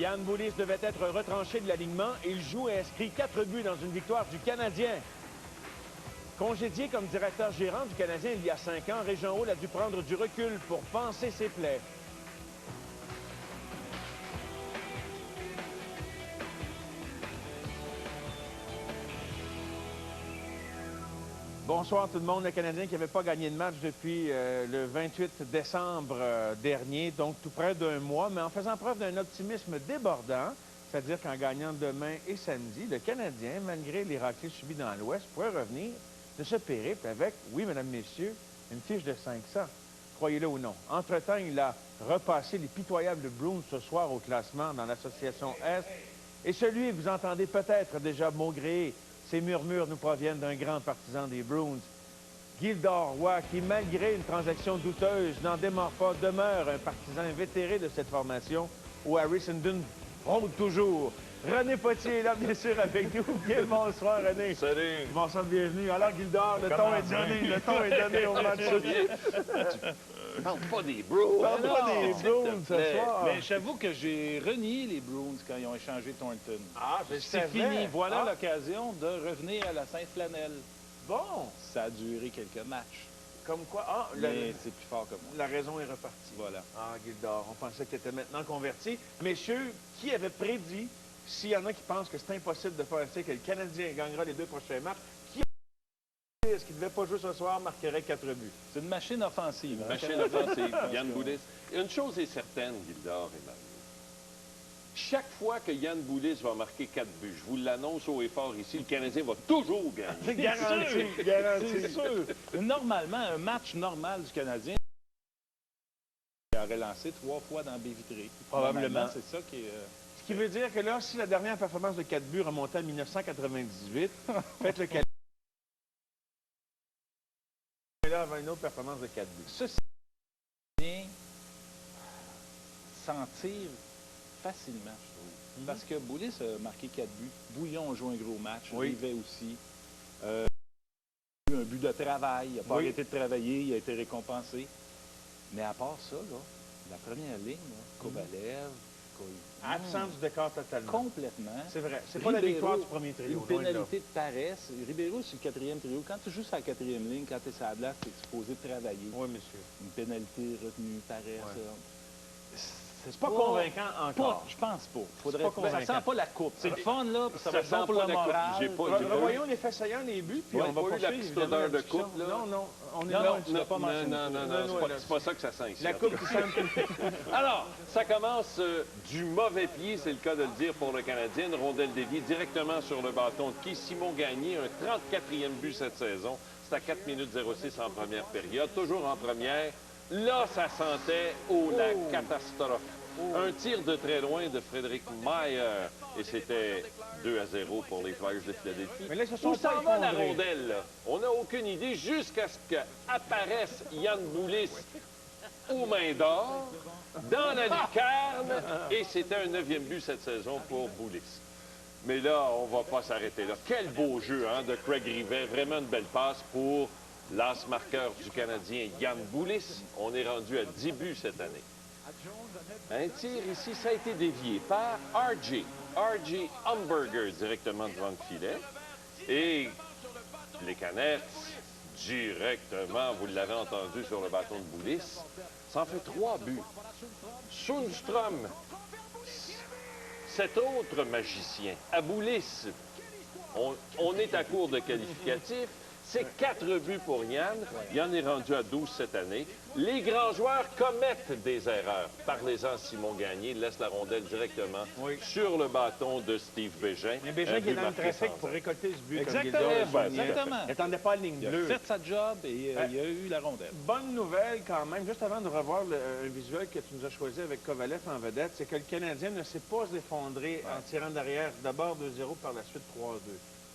Yann Boulis devait être retranché de l'alignement. Il joue et inscrit 4 buts dans une victoire du Canadien. Congédié comme directeur gérant du Canadien il y a 5 ans, Régent Hall a dû prendre du recul pour panser ses plaies. Bonsoir tout le monde. Le Canadien qui n'avait pas gagné de match depuis le 28 décembre dernier, donc tout près d'un mois, mais en faisant preuve d'un optimisme débordant, c'est-à-dire qu'en gagnant demain et samedi, le Canadien, malgré les raclées subies dans l'Ouest, pourrait revenir de ce périple avec, oui, mesdames, messieurs, une fiche de 500. Croyez-le ou non. Entre-temps, il a repassé les pitoyables Bruins ce soir au classement dans l'association Est. Et celui que vous entendez peut-être déjà maugréer, ces murmures nous proviennent d'un grand partisan des Bruins, Gildor Roy, qui, malgré une transaction douteuse, n'en démord pas, demeure un partisan invétéré de cette formation où Harrison Dunn rôde toujours. René Potier est là, bien sûr, avec nous. Bien bonsoir, René. Salut. Bonsoir, bienvenue. Alors, Gildor, le ton est donné. Le ton est donné au match. Parle pas des Bruins. Parle pas des Bruins ce soir. Mais j'avoue que j'ai renié les Bruins quand ils ont échangé Thornton. Ah, je C'est savais. fini. Voilà l'occasion de revenir à la Sainte-Flanelle. Bon. Ça a duré quelques matchs. Comme quoi? Ah, Mais c'est plus fort que moi. la raison est repartie. Voilà. Ah, Gildor, on pensait qu'il était maintenant converti. Messieurs, qui avait prédit, s'il y en a qui pensent que c'est impossible de faire ainsi, que le Canadien gagnera les 2 prochains matchs, qui est-ce qu'il ne devait pas jouer ce soir, marquerait 4 buts? C'est une machine offensive. Hein? Machine offensive, Yann Boulis. Une chose est certaine, Gildor et Mario. Chaque fois que Yann Boulis va marquer 4 buts, je vous l'annonce haut et fort ici, le Canadien va toujours gagner. Garanti, garanti. C'est sûr. Normalement, un match normal du Canadien, il aurait lancé 3 fois dans baie vitrée. Probablement. C'est ça qui est... Ce qui veut dire que là, si la dernière performance de 4 buts remontait à 1998, faites le calcul. Et là, avant une autre performance de 4 buts. Ceci vient sentir facilement, je trouve. Parce que Boulis a marqué 4 buts. Bouillon a joué un gros match. Oui. Rivet aussi. Il a eu un but de travail. Il n'a pas arrêté de travailler. Il a été récompensé. Mais à part ça, là, la première ligne, là, Kovalev, Absent du décor totalement. complètement. C'est vrai. C'est pas la Ribeiro, victoire du premier trio. Une loin de là. pénalité de paresse. Ribeiro, c'est le 4e trio. Quand tu joues sur la 4e ligne, quand tu es sur la glace, tu es supposé travailler. Oui, monsieur. Une pénalité retenue, paresse. Ouais. C'est pas convaincant encore. Je pense pas. Faudrait pas pas. Ça convaincant. sent pas la coupe. C'est le fun, là, puis ça va être sent bon pour pas le la coupe. moral. J'ai pas- Revoyons les faits saillants, les buts, puis Ouais, on va pas eu la poursuivre, petite évidemment, odeur de la discussion. coupe, là. Non, non, on est Non, là. non, tu l'as pas mentionné. Non, c'est pas ça que ça sent ici. La coupe qui semble... Alors, ça commence du mauvais pied, c'est le cas de le dire pour le Canadien. Une rondelle déviée directement sur le bâton de qui? Simon Gagné, un 34e but cette saison. C'est à 4 minutes 06 en première période, toujours en première. Là, ça sentait la catastrophe. Un tir de très loin de Frédéric Mayer. Et c'était 2-0 pour les Flyers de Philadelphie. Mais là, ils se sont Où s'en va la effondrés. rondelle, là? On n'a aucune idée jusqu'à ce qu'apparaisse Yann Boulis aux mains d'or, dans la lucarne, et c'était un 9e but cette saison pour Boulis. Mais là, on va pas s'arrêter là. Quel beau jeu hein, de Craig Rivet. Vraiment une belle passe pour l'as marqueur du Canadien, Yann Boulis. On est rendu à 10 buts cette année. Un tir ici, ça a été dévié par R.J. Humberger directement devant le filet. Et les Canettes, directement, vous l'avez entendu sur le bâton de Boulis, ça en fait 3 buts. Sundström, cet autre magicien, à Boulis, on est à court de qualificatifs. C'est 4 buts pour Yann. Yann est rendu à 12 cette année. Les grands joueurs commettent des erreurs. Parlez-en, Simon Gagné laisse la rondelle directement sur le bâton de Steve Bégin. Mais Bégin Un qui est but dans le marqué trafic sans pour arrêt. récolter ce but. Exactement. Comme Gildor le soulignait. Exactement. Il n'attendait pas la ligne Il a bleue. fait sa job et il a eu la rondelle. Bonne nouvelle quand même, juste avant de revoir un visuel que tu nous as choisi avec Kovalev en vedette, c'est que le Canadien ne s'est pas effondré en tirant derrière d'abord 2-0, par la suite 3-2.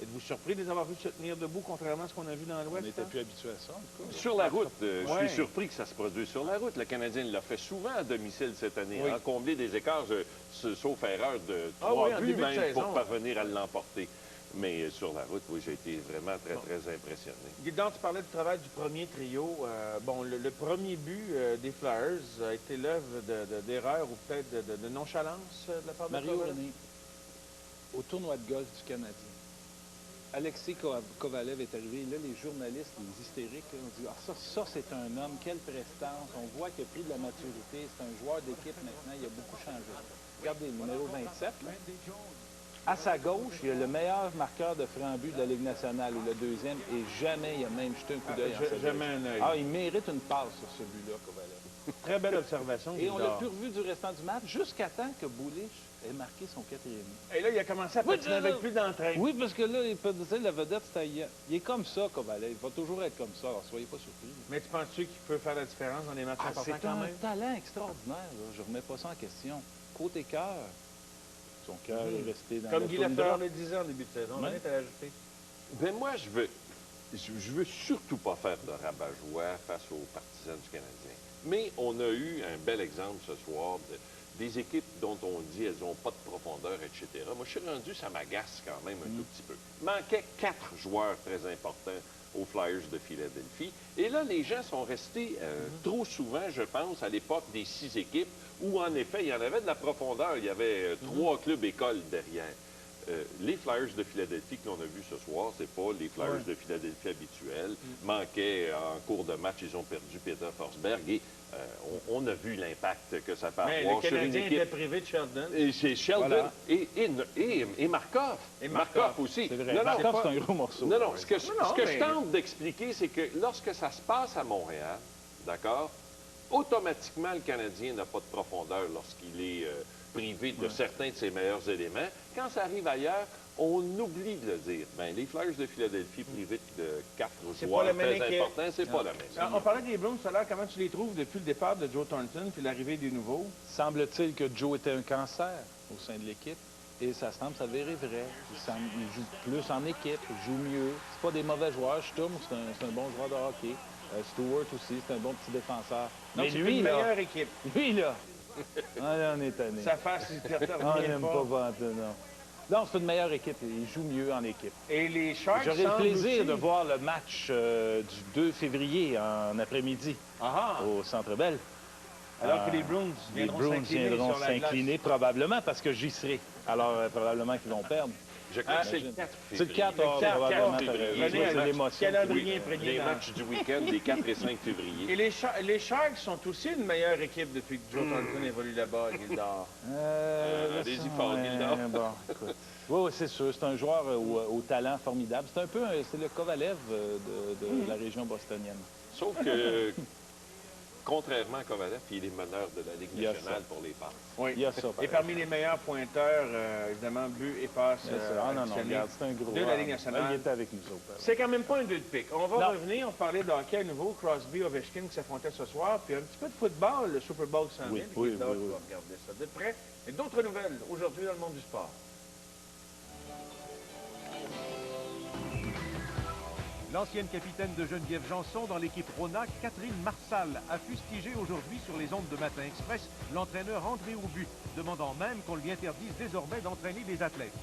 Êtes-vous surpris de les avoir vus se tenir debout, contrairement à ce qu'on a vu dans On l'Ouest? n'était plus habitué à ça, en tout cas. Sur la route, je Ouais. suis surpris que ça se produise sur la route. Le Canadien l'a fait souvent à domicile cette année, Oui. combler des écarts, sauf erreur de Ah 3 oui, en buts début de même saison. pour parvenir à l'emporter. Mais sur la route, oui, j'ai été vraiment très, très impressionné. Guidon, tu parlais du travail du premier trio. Bon, le premier but des Flyers a été l'œuvre d'erreur ou peut-être de nonchalance de la part de Mario Kovalev. René, au tournoi de golf du Canadien, Alexei Kovalev est arrivé. Là, les journalistes, les hystériques, là, ont dit ça c'est un homme, quelle prestance. On voit qu'il a pris de la maturité. C'est un joueur d'équipe maintenant. Il a beaucoup changé. Regardez, le numéro 27, là. À sa gauche, il y a le meilleur marqueur de francs but de la Ligue nationale, ou le deuxième, et jamais il a même jeté un coup d'œil en sa Jamais direction. un œil. Ah, il mérite une passe sur ce but-là, Kovalev. Très belle observation. Et on Gildor. l'a plus revu du restant du match jusqu'à temps que Boulich ait marqué son 4e but. Et là, il a commencé à patiner avec plus d'entrain. Oui, parce que là, il peut dire, la vedette, il est comme ça, Kovalev. Il va toujours être comme ça, alors soyez pas surpris. Mais tu penses-tu qu'il peut faire la différence dans les matchs importants C'est quand un même? talent extraordinaire, là. Je remets pas ça en question. Côté cœur, son cœur est resté dans Comme le Guy toundra. Lafleur le disait en début de saison. Ouais. Tu as ajouté. Ben moi, je veux surtout pas faire de rabat-joie face aux partisans du Canadien. Mais on a eu un bel exemple ce soir des équipes dont on dit elles n'ont pas de profondeur, etc. Moi, je suis rendu, ça m'agace quand même un tout petit peu. Manquait 4 joueurs très importants aux Flyers de Philadelphie. Et là, les gens sont restés trop souvent, je pense, à l'époque des 6 équipes, où en effet, il y en avait de la profondeur. Il y avait 3 clubs écoles derrière. Les Flyers de Philadelphie que l'on a vus ce soir, c'est pas les Flyers de Philadelphie habituels. Manquaient en cours de match, ils ont perdu Peter Forsberg et on a vu l'impact que ça peut Mais avoir le sur une Canadien équipe. était privé de Sheldon. Et c'est Sheldon Voilà. et Markov. Et Markov aussi. C'est vrai. Non, non, Markov, pas- c'est un gros morceau. non, non, ce que mais- je tente d'expliquer, c'est que lorsque ça se passe à Montréal, d'accord, automatiquement, le Canadien n'a pas de profondeur lorsqu'il est privé de certains de ses meilleurs éléments. Quand ça arrive ailleurs, on oublie de le dire. Ben, les Flyers de Philadelphie privés de 4 C'est joueurs pas la même très équipe. importants, c'est pas la même. Alors, on parlait des Bruins tout à l'heure. Comment tu les trouves depuis le départ de Joe Thornton puis l'arrivée des nouveaux? Semble-t-il que Joe était un cancer au sein de l'équipe. Et ça semble s'avérer vrai. Il joue plus en équipe, il joue mieux. C'est pas des mauvais joueurs. Sturm, c'est un bon joueur de hockey. Stewart aussi, c'est un bon petit défenseur. Donc, Mais c'est lui, une là, meilleure équipe. lui, là, on est tanné. Sa face, il ne On revient n'aime pas vanter, non. Non, c'est une meilleure équipe. Il joue mieux en équipe. Et les Sharks J'aurai le semblent plaisir aussi- de voir le match du 2 février en après-midi Ah ah! au Centre Bell. Alors que les Bruins Les viendront Bruins s'incliner viendront sur la glace. s'incliner probablement parce que j'y serai. Alors, probablement qu'ils vont perdre. Je crois que c'est le 4 C'est le 4, février. ah, quatre, probablement. quatre t'as février. raison. René, C'est l'émotion. calendrier imprégné Les dans- matchs du week-end des 4 et 5 février. Et les Sharks sont aussi une meilleure équipe depuis que Joe Thornton évolue là-bas, Gildor. Allez-y fort, Gildor. Bon, écoute. Oui, c'est sûr. C'est un joueur au talent formidable. C'est un peu c'est le Kovalev de la région bostonienne. Sauf que, contrairement à Kovalev, il est meneur de la Ligue Il y a nationale ça. pour les passes. Oui. Il y a ça, Et pareil. parmi les meilleurs pointeurs, évidemment, but et passe Ah non, non, additionnés regarde, c'est un gros de la joueur. Ligue nationale. Il était avec nous autres. C'est quand même pas un 2 de pique. On va Non. revenir, on parlait de hockey à nouveau, Crosby, Ovechkin qui s'affrontaient ce soir, puis un petit peu de football, le Super Bowl s'en Oui, vient, oui, puis Gildor, oui, tu oui. vas regarder ça de près. Et d'autres nouvelles aujourd'hui dans le monde du sport. L'ancienne capitaine de Geneviève Janson dans l'équipe Rona, Catherine Marsal, a fustigé aujourd'hui sur les ondes de Matin Express l'entraîneur André Aubu, demandant même qu'on lui interdise désormais d'entraîner des athlètes.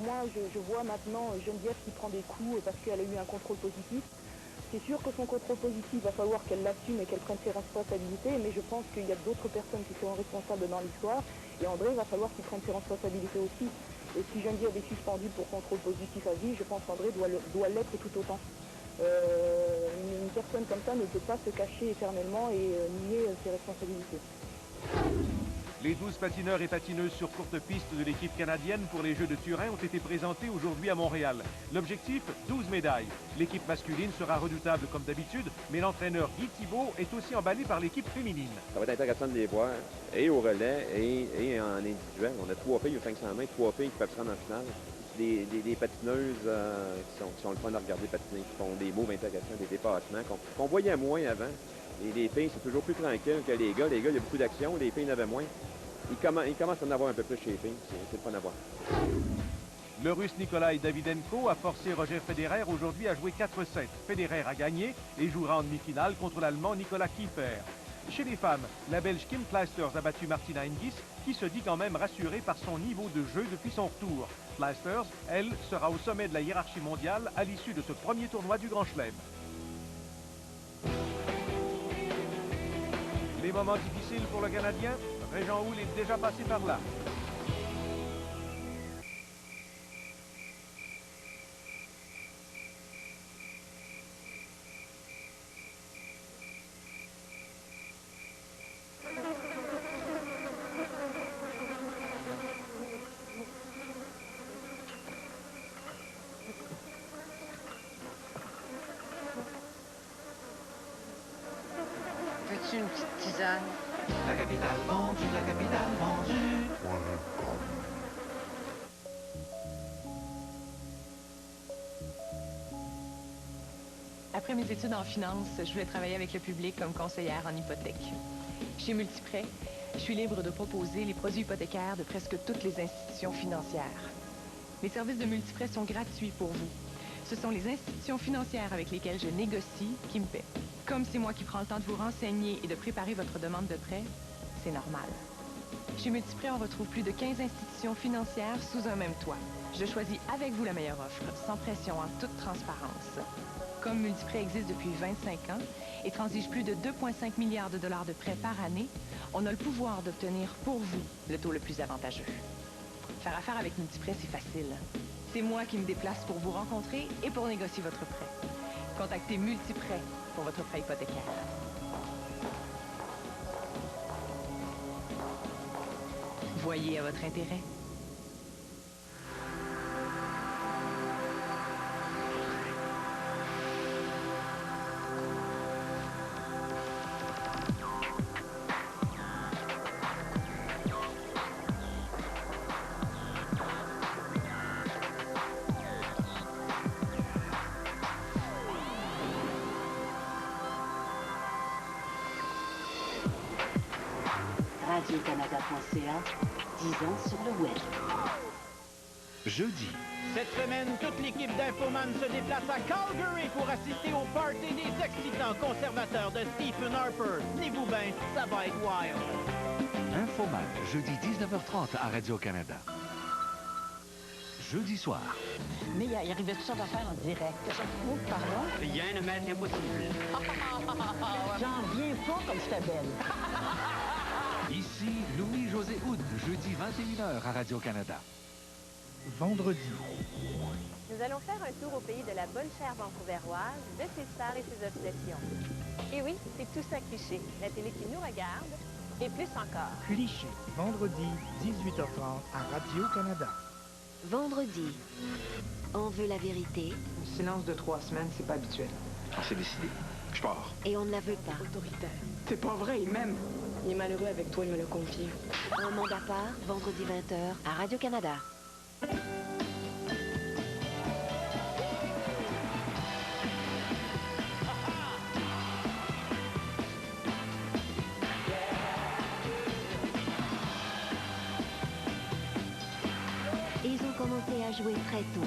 Moi, je vois maintenant Geneviève qui prend des coups parce qu'elle a eu un contrôle positif. C'est sûr que son contrôle positif, va falloir qu'elle l'assume et qu'elle prenne ses responsabilités, mais je pense qu'il y a d'autres personnes qui sont responsables dans l'histoire. Et André, va falloir qu'il prenne ses responsabilités aussi. Et si Geneviève est suspendue pour contrôle positif à vie, je pense qu'André doit l'être tout autant. Une personne comme ça ne peut pas se cacher éternellement et nier ses responsabilités. Les 12 patineurs et patineuses sur courte piste de l'équipe canadienne pour les Jeux de Turin ont été présentés aujourd'hui à Montréal. L'objectif, 12 médailles. L'équipe masculine sera redoutable comme d'habitude, mais l'entraîneur Guy Thibault est aussi emballé par l'équipe féminine. Ça va être intéressant de les voir, et au relais, et en individuel. On a 3 filles au 500 mètres, 3 filles qui peuvent se rendre en finale. Des patineuses qui sont le fun à regarder patiner, qui font des moves intéressants, des dépassements qu'on voyait moins avant. Et les filles, c'est toujours plus tranquille que les gars. Les gars, il y a beaucoup d'action, les filles en avaient moins. Ils commencent à en avoir un peu plus chez les filles, c'est le fun à voir. Le Russe Nikolai Davydenko a forcé Roger Federer aujourd'hui à jouer 4-7. Federer a gagné et jouera en demi-finale contre l'Allemand Nicolas Kiefer. Chez les femmes, la Belge Kim Clijsters a battu Martina Hingis, qui se dit quand même rassurée par son niveau de jeu depuis son retour. Clijsters, elle, sera au sommet de la hiérarchie mondiale à l'issue de ce premier tournoi du Grand Chelem. Les moments difficiles pour le Canadien, Régent Houle est déjà passé par là. Veux-tu une petite tisane? La capitale vendue, la capitale vendue. Après mes études en finance, je voulais travailler avec le public comme conseillère en hypothèque. Chez Multiprêt, je suis libre de proposer les produits hypothécaires de presque toutes les institutions financières. Les services de Multiprêt sont gratuits pour vous. Ce sont les institutions financières avec lesquelles je négocie qui me paient. Comme c'est moi qui prends le temps de vous renseigner et de préparer votre demande de prêt, c'est normal. Chez Multiprêt, on retrouve plus de 15 institutions financières sous un même toit. Je choisis avec vous la meilleure offre, sans pression, en toute transparence. Comme Multiprêt existe depuis 25 ans et transige plus de 2,5 milliards de dollars de prêts par année, on a le pouvoir d'obtenir pour vous le taux le plus avantageux. Faire affaire avec Multiprêt, c'est facile. C'est moi qui me déplace pour vous rencontrer et pour négocier votre prêt. Contactez Multiprêt pour votre prêt hypothécaire. Voyez à votre intérêt. Radio-Canada.ca, 10 ans sur le web. Jeudi. Cette semaine, toute l'équipe d'Infoman se déplace à Calgary pour assister au party des excitants conservateurs de Stephen Harper. Tenez-vous bien, ça va être wild. Infoman, jeudi 19h30 à Radio-Canada. Jeudi soir. Mais il arrivait toutes sortes d'affaires en direct. Oh, pardon? Rien ne m'est impossible. J'en viens pas comme j'étais belle. Ici, Louis-José Houd, jeudi 21h à Radio-Canada. Vendredi. Nous allons faire un tour au pays de la bonne chère vancouveroise, de ses stars et ses obsessions. Et oui, c'est tout ça Cliché, la télé qui nous regarde, et plus encore. Cliché, vendredi, 18h30 à Radio-Canada. Vendredi, on veut la vérité. Un silence de 3 semaines, c'est pas habituel. C'est décidé. Je pars. Et on ne la veut pas. Autoritaire. C'est pas vrai, il m'aime. Il est malheureux avec toi, il me l'a confié. Un monde à part, vendredi 20h à Radio-Canada. Ils ont commencé à jouer très tôt.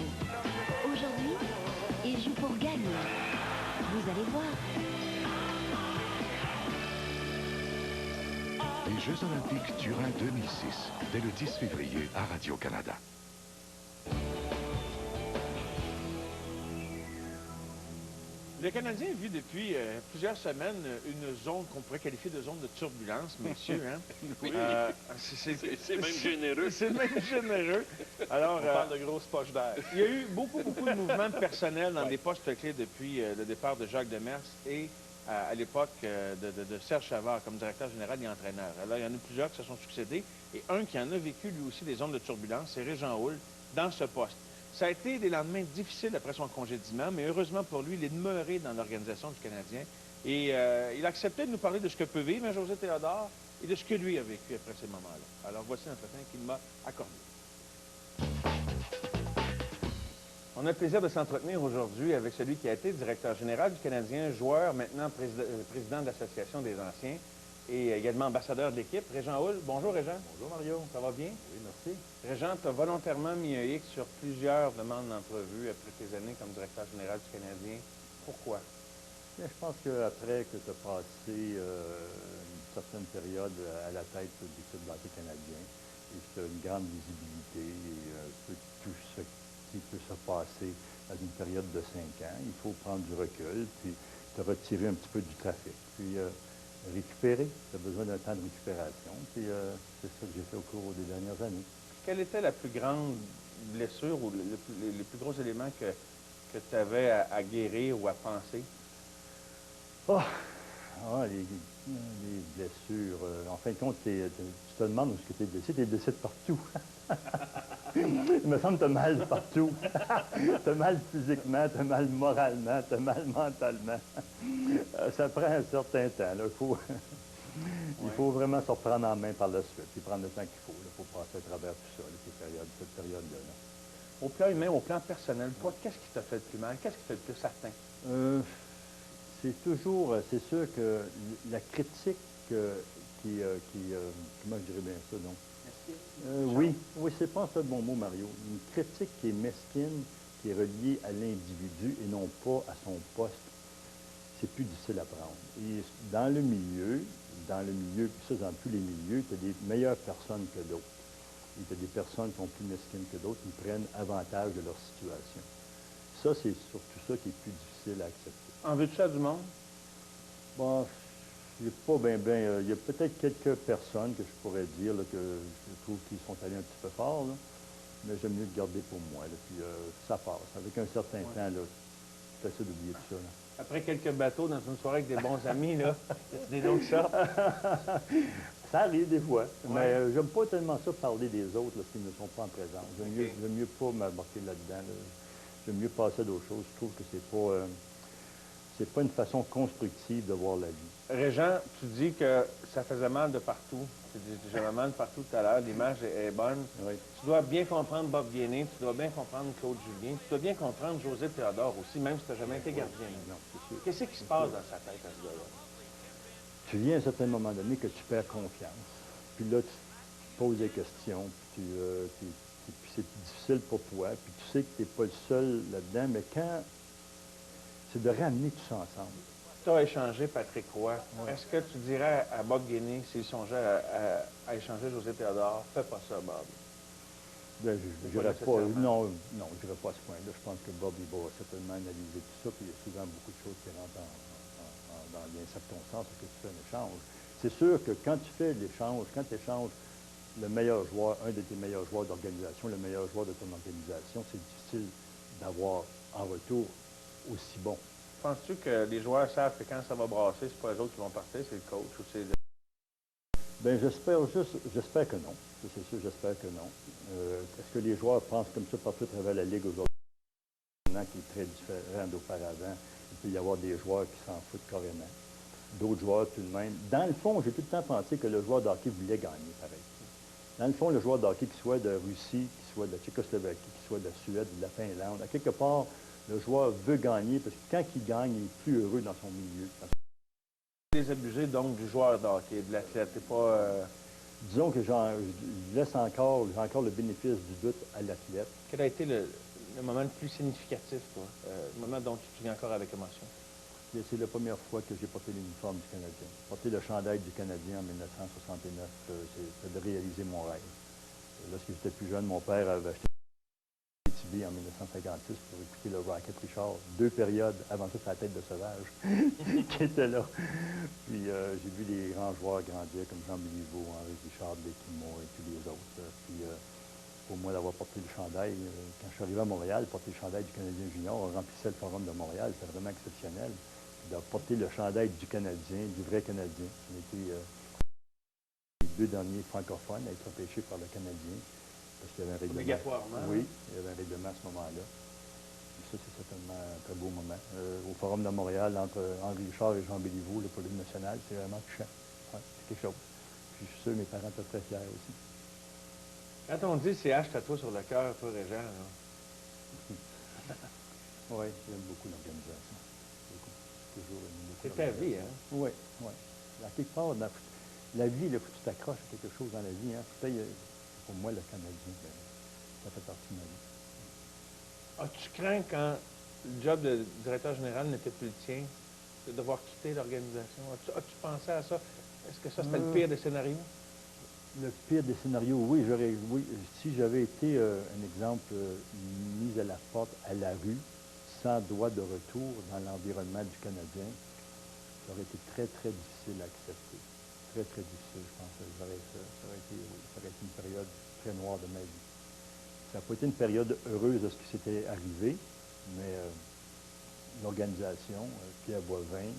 Aujourd'hui, ils jouent pour gagner. Vous allez voir. Les Jeux olympiques Turin 2006, dès le 10 février à Radio-Canada. Le Canadien vit depuis plusieurs semaines une zone qu'on pourrait qualifier de zone de turbulence, messieurs. Hein? Oui. C'est même généreux. C'est même généreux. Alors, on parle de grosses poches d'air. Il y a eu beaucoup de mouvements personnels dans des postes clés depuis le départ de Jacques Demers et à l'époque de Serge Chavard comme directeur général et entraîneur. Alors, il y en a plusieurs qui se sont succédés et un qui en a vécu lui aussi des zones de turbulence, c'est Régent Houle dans ce poste. Ça a été des lendemains difficiles après son congédiement, mais heureusement pour lui, il est demeuré dans l'organisation du Canadien. Et il a accepté de nous parler de ce que peut vivre José Théodore et de ce que lui a vécu après ces moments-là. Alors voici l'entretien qu'il m'a accordé. On a le plaisir de s'entretenir aujourd'hui avec celui qui a été directeur général du Canadien, joueur, maintenant président de l'Association des anciens et également ambassadeur de l'équipe, Régent Houle. Bonjour Régent. Bonjour Mario. Ça va bien? Oui, merci. Régent, tu as volontairement mis un X sur plusieurs demandes d'entrevue après tes années comme directeur général du Canadien. Pourquoi? Bien, je pense qu'après que tu as passé une certaine période à la tête du club de hockey canadien, et tu as une grande visibilité et tout ce qui peut se passer dans une période de 5 ans, il faut prendre du recul, puis te retirer un petit peu du trafic, puis récupérer. Tu as besoin d'un temps de récupération, puis c'est ça que j'ai fait au cours des dernières années. Quelle était la plus grande blessure ou les plus gros éléments que tu avais à guérir ou à penser? Les blessures. En fin de compte, tu te demandes où est-ce que tu es blessé. Tu es blessé de partout. Il me semble que tu as mal partout. Tu as mal physiquement, tu as mal moralement, tu as mal mentalement. Ça prend un certain temps. Là. Il faut vraiment se reprendre en main par la suite, puis prendre le temps qu'il faut. Il faut passer à travers tout ça, cette période-là. Au plan humain, au plan personnel, toi, qu'est-ce qui t'a fait le plus mal? Qu'est-ce qui t'a le plus atteint? C'est sûr que la critique comment je dirais bien ça, donc? Oui, c'est pas ça le bon mot, Mario. Une critique qui est mesquine, qui est reliée à l'individu et non pas à son poste, c'est plus difficile à prendre. Et dans le milieu, puis ça, dans tous les milieux, tu as des meilleures personnes que d'autres. Et tu as des personnes qui sont plus mesquines que d'autres, qui prennent avantage de leur situation. Ça, c'est surtout ça qui est plus difficile à accepter. En veux-tu ça du monde? Bon, il y a peut-être quelques personnes que je pourrais dire là, que je trouve qu'ils sont allés un petit peu fort, là, mais j'aime mieux le garder pour moi. Là, puis ça passe. Avec un certain temps, là, c'est facile d'oublier tout ça. Là. Après quelques bateaux dans une soirée avec des bons amis, là, des noms qui sortent. Ça arrive des fois, mais j'aime pas tellement ça parler des autres là, s'ils ne sont pas en présence. J'aime mieux pas m'embarquer là-dedans. Là. J'aime mieux passer à d'autres choses. Je trouve que c'est pas une façon constructive de voir la vie. Régent, tu dis que ça faisait mal de partout. Tu dis j'avais mal de partout tout à l'heure, l'image est bonne. Oui. Tu dois bien comprendre Bob Gainé, tu dois bien comprendre Claude Julien, tu dois bien comprendre José Théodore aussi, même si tu n'as jamais été gardien. Non, c'est sûr. Qu'est-ce qui se passe dans sa tête à ce gars-là? Tu viens à un certain moment donné que tu perds confiance. Puis là, tu te poses des questions, puis c'est difficile pour toi, puis tu sais que tu n'es pas le seul là-dedans, mais quand c'est de ramener tout ça ensemble. Tu as échangé Patrick Roy. Ouais. Est-ce que tu dirais à Bob Gainé, s'il songeait à échanger José Théodore, fais pas ça, Bob? Bien, je n'irais pas. Non, je n'irais pas à ce point-là. Je pense que Bob, il va certainement analyser tout ça, puis il y a souvent beaucoup de choses qui rentrent dans les circonstances que tu fais un échange. C'est sûr que quand tu fais l'échange, quand tu échanges le meilleur joueur, un de tes meilleurs joueurs d'organisation, le meilleur joueur de ton organisation, c'est difficile d'avoir en retour aussi bon. Penses-tu que les joueurs savent que quand ça va brasser, c'est pas eux autres qui vont partir, c'est le coach ou c'est... Bien, j'espère que non. C'est sûr, j'espère que non. Est-ce que les joueurs pensent comme ça partout à travers la Ligue aujourd'hui, qui est très différent d'auparavant? Il peut y avoir des joueurs qui s'en foutent carrément. D'autres joueurs tout de même. Dans le fond, j'ai tout le temps pensé que le joueur de hockey voulait gagner, pareil. Dans le fond, le joueur de hockey, qu'il soit de Russie, qu'il soit de la Tchécoslovaquie, qu'il soit de la Suède, de la Finlande, à quelque part, le joueur veut gagner parce que quand il gagne, il est plus heureux dans son milieu. Les abusés, donc, du joueur de hockey, de l'athlète, t'es pas... Disons que j'ai encore le bénéfice du doute à l'athlète. Quel a été le moment le plus significatif, toi? Le moment dont tu te souviens encore avec émotion? C'est la première fois que j'ai porté l'uniforme du Canadien. Porter le chandail du Canadien en 1969, c'est de réaliser mon rêve. Lorsque j'étais plus jeune, mon père avait acheté TV en 1956 pour écouter le Rocket Richard. 2 périodes avant ça, c'est la tête de sauvage qui était là. Puis j'ai vu les grands joueurs grandir comme Jean Béliveau, Henri Richard, Béquimont et tous les autres. Puis pour moi, d'avoir porté le chandail, quand je suis arrivé à Montréal, porter le chandail du Canadien junior, on remplissait le Forum de Montréal, c'était vraiment exceptionnel. Puis de porter le chandail du Canadien, du vrai Canadien. On était les 2 derniers francophones à être repêchés par le Canadien. Parce qu'il y avait un règlement. Obligatoirement. Oui, il y avait un règlement à ce moment-là. Et ça, c'est certainement un très beau moment. Au Forum de Montréal, entre Henri Richard et Jean Béliveau, le podium national, c'est vraiment touchant. Ouais, c'est quelque chose. Puis je suis sûr que mes parents étaient très fiers aussi. Quand on dit CH tatoué sur le cœur, toi, Régent, là. Oui, j'aime beaucoup l'organisation. Toujours beaucoup. C'est ta vie, hein? Oui, oui. À quelque part, la vie, il faut que tu t'accroches à quelque chose dans la vie. Hein. Pour moi, le Canadien, ça fait partie de ma vie. As-tu craint quand le job de directeur général n'était plus le tien, de devoir quitter l'organisation? As-tu pensé à ça? Est-ce que ça, c'était le pire des scénarios? Le pire des scénarios, oui. Si j'avais été, un exemple, mis à la porte, à la rue, sans droit de retour dans l'environnement du Canadien, ça aurait été très, très difficile à accepter. Très, très difficile, je pense. Ça aurait été une période très noire de ma vie. Ça n'a pas été une période heureuse de ce qui s'était arrivé, mais l'organisation, Pierre Boivin,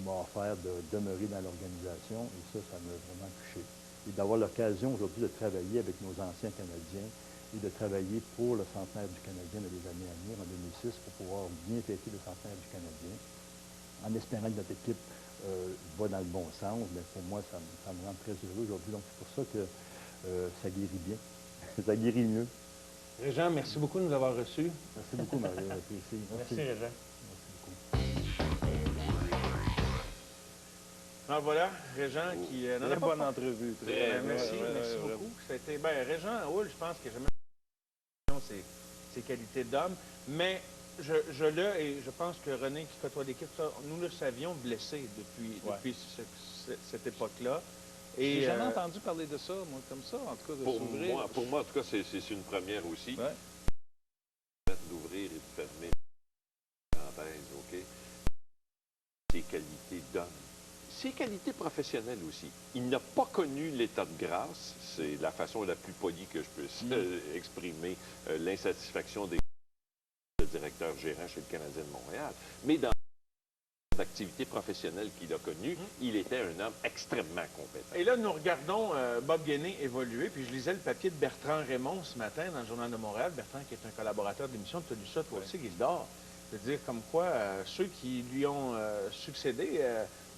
m'a offert de demeurer dans l'organisation et ça m'a vraiment touché. Et d'avoir l'occasion aujourd'hui de travailler avec nos anciens Canadiens et de travailler pour le centenaire du Canadien dans les années à venir, en 2006, pour pouvoir bien fêter le centenaire du Canadien, en espérant que notre équipe va dans le bon sens, mais pour moi, ça me rend très heureux aujourd'hui. Donc, c'est pour ça que ça guérit bien. Ça guérit mieux. Régent, merci beaucoup de nous avoir reçus. Merci beaucoup, Mario. Merci, Régent. Alors voilà, Régent qui... Très bonne entrevue. Merci beaucoup. C'était, Régent Houle, je pense que j'ai même ses qualités d'homme, mais et je pense que René, qui côtoie l'équipe, nous le savions blessé depuis cette époque-là. J'ai jamais entendu parler de ça, moi, comme ça, en tout cas, de s'ouvrir. Pour moi, en tout cas, c'est une première aussi. D'ouvrir et de fermer la parenthèse, OK? Ses qualités d'homme. Ses qualités professionnelles aussi. Il n'a pas connu l'état de grâce. C'est la façon la plus polie que je puisse exprimer l'insatisfaction des directeurs gérants chez le Canadien de Montréal. Mais dans l'activité professionnelle qu'il a connue, il était un homme extrêmement compétent. Et là, nous regardons Bob Gainey évoluer, puis je lisais le papier de Bertrand Raymond ce matin dans le Journal de Montréal. Bertrand, qui est un collaborateur de l'émission, tu as lu ça toi aussi, Gildor. C'est-à-dire comme quoi ceux qui lui ont succédé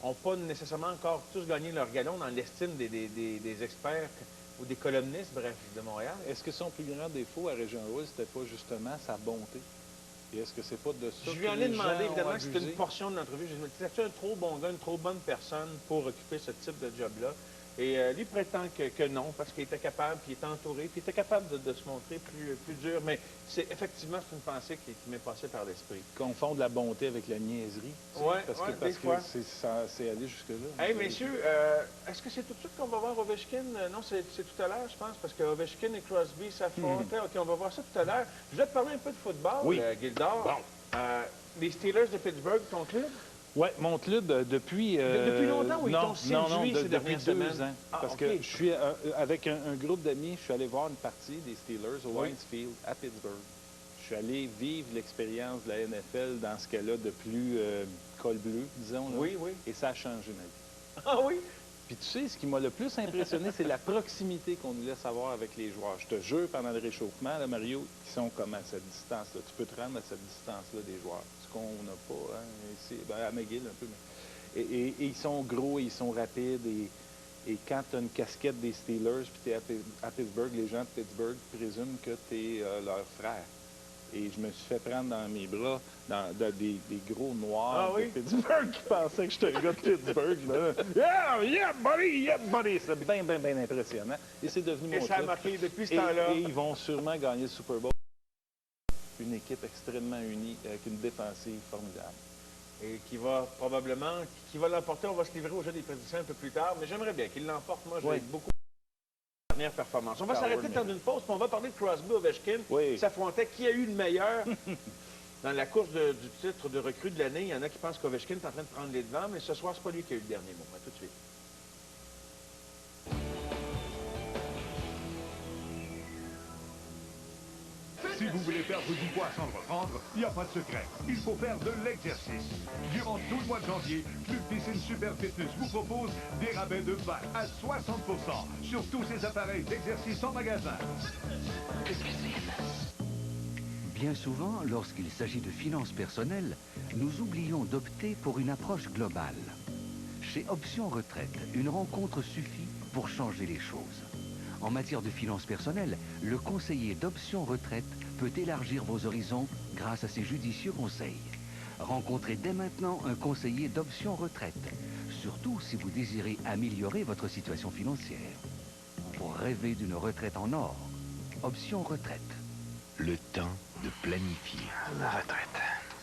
n'ont pas nécessairement encore tous gagné leur galon dans l'estime des experts ou des columnistes, bref, de Montréal. Est-ce que son plus grand défaut à Régent Houle, c'était pas justement sa bonté? Et est-ce que c'est pas de ça je lui en ai demandé, évidemment, que c'était une portion de l'entrevue. Je me disais, es-tu un trop bon gars, une trop bonne personne pour occuper ce type de job-là? Et lui prétend que non, parce qu'il était capable, puis il était entouré, puis il était capable de se montrer plus dur. Mais effectivement, c'est une pensée qui m'est passée par l'esprit. Confondre la bonté avec la niaiserie. Oui, parce que c'est allé jusque-là. Hey, messieurs, est-ce que c'est tout de suite qu'on va voir Ovechkin? Non, c'est tout à l'heure, je pense, parce que Ovechkin et Crosby s'affrontaient. OK, on va voir ça tout à l'heure. Je voulais te parler un peu de football, Gildor. Bon. Les Steelers de Pittsburgh, ton club? Oui, mon club, depuis... depuis longtemps ou ils t'ont séduit ces depuis dernières semaines? 2 ans. Parce que je suis avec un groupe d'amis, je suis allé voir une partie des Steelers au Heinz Field à Pittsburgh. Je suis allé vivre l'expérience de la NFL dans ce cas-là de plus col bleu, disons. Là. Oui, oui. Et ça a changé ma vie. Ah oui? Puis tu sais, ce qui m'a le plus impressionné, c'est la proximité qu'on nous laisse avoir avec les joueurs. Je te jure, pendant le réchauffement, là, Mario, ils sont comme à cette distance-là. Tu peux te rendre à cette distance-là des joueurs. Ce qu'on n'a pas, ici, à McGill un peu. Mais... Et ils sont gros, et ils sont rapides. Et quand tu as une casquette des Steelers, puis tu es à Pittsburgh, les gens de Pittsburgh présument que tu es leur frère. Et je me suis fait prendre dans mes bras des gros noirs de Pittsburgh qui pensaient que j'étais un gars de Pittsburgh. Là. Yeah, buddy! C'est bien, bien, bien impressionnant. Et c'est devenu mon ça a marqué depuis ce temps-là. Et ils vont sûrement gagner le Super Bowl. Une équipe extrêmement unie, avec une défensive formidable. Et qui va probablement, qui va l'emporter. On va se livrer au jeu des prédictions un peu plus tard, mais j'aimerais bien qu'il l'emporte. Moi, j'ai beaucoup dernière performance. On va s'arrêter dans une pause, puis on va parler de Crosby Ovechkin. Qui s'affrontait qui a eu le meilleur dans la course du titre de recrue de l'année. Il y en a qui pensent qu'Ovechkin est en train de prendre les devants, mais ce soir, c'est pas lui qui a eu le dernier mot. À tout de suite. Si vous voulez perdre du poids sans le reprendre, il n'y a pas de secret. Il faut faire de l'exercice. Durant tout le mois de janvier, Club Piscine Super Fitness vous propose des rabais de 20 à 60% sur tous ces appareils d'exercice en magasin. Bien souvent, lorsqu'il s'agit de finances personnelles, nous oublions d'opter pour une approche globale. Chez Option Retraite, une rencontre suffit pour changer les choses. En matière de finances personnelles, le conseiller d'Option Retraite peut élargir vos horizons grâce à ses judicieux conseils. Rencontrez dès maintenant un conseiller d'Option Retraite, surtout si vous désirez améliorer votre situation financière. Pour rêver d'une retraite en or, Option Retraite. Le temps de planifier. La retraite.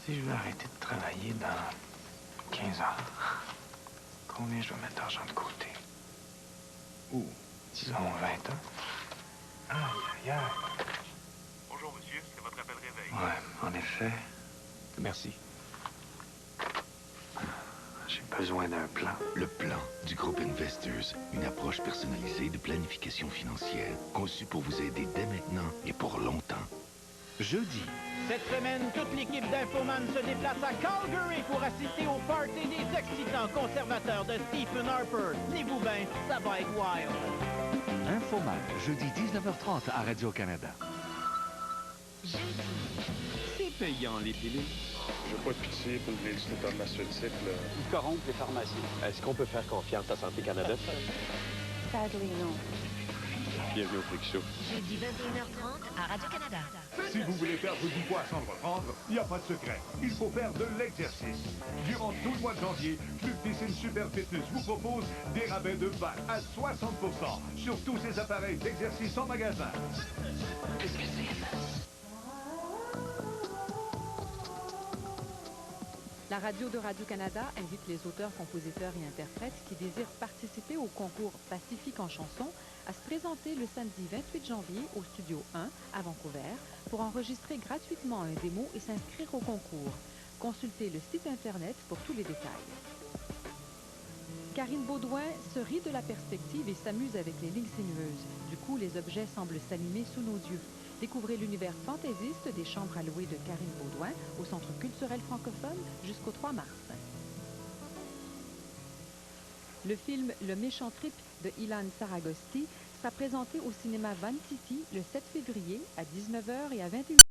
Si je veux arrêter de travailler dans 15 ans, combien je dois mettre d'argent de côté? Ou, disons, 20 ans. Aïe, aïe, aïe. Bonjour, monsieur. C'est votre appel réveil. Ouais, en effet. Merci. J'ai besoin d'un plan. Le plan du groupe Investors, une approche personnalisée de planification financière, conçue pour vous aider dès maintenant et pour longtemps. Jeudi. Cette semaine, toute l'équipe d'Infoman se déplace à Calgary pour assister au party des excitants conservateurs de Stephen Harper. Tenez-vous bien, ça va être wild. Infoman, jeudi 19h30 à Radio-Canada. C'est payant, les pilules. Je veux pas de pitié pour l'industrie pharmaceutique. Ils corrompent les pharmacies. Est-ce qu'on peut faire confiance à Santé Canada? Sadly, non. Bienvenue au Freak Show. Jeudi 21h30 à Radio-Canada. Si vous voulez perdre du poids sans le reprendre, il n'y a pas de secret. Il faut faire de l'exercice. Durant tout le mois de janvier, Club Piscine Super Fitness vous propose des rabais de balle à 60% sur tous ces appareils d'exercice en magasin. La radio de Radio-Canada invite les auteurs, compositeurs et interprètes qui désirent participer au concours Pacifique en chanson à se présenter le samedi 28 janvier au Studio 1 à Vancouver pour enregistrer gratuitement un démo et s'inscrire au concours. Consultez le site Internet pour tous les détails. Karine Baudouin se rit de la perspective et s'amuse avec les lignes sinueuses. Du coup, les objets semblent s'animer sous nos yeux. Découvrez l'univers fantaisiste des chambres à louer de Karine Baudouin au Centre culturel francophone jusqu'au 3 mars. Le film Le méchant trip de Ilan Saragosti sera présenté au cinéma Van City le 7 février à 19h et à 21h.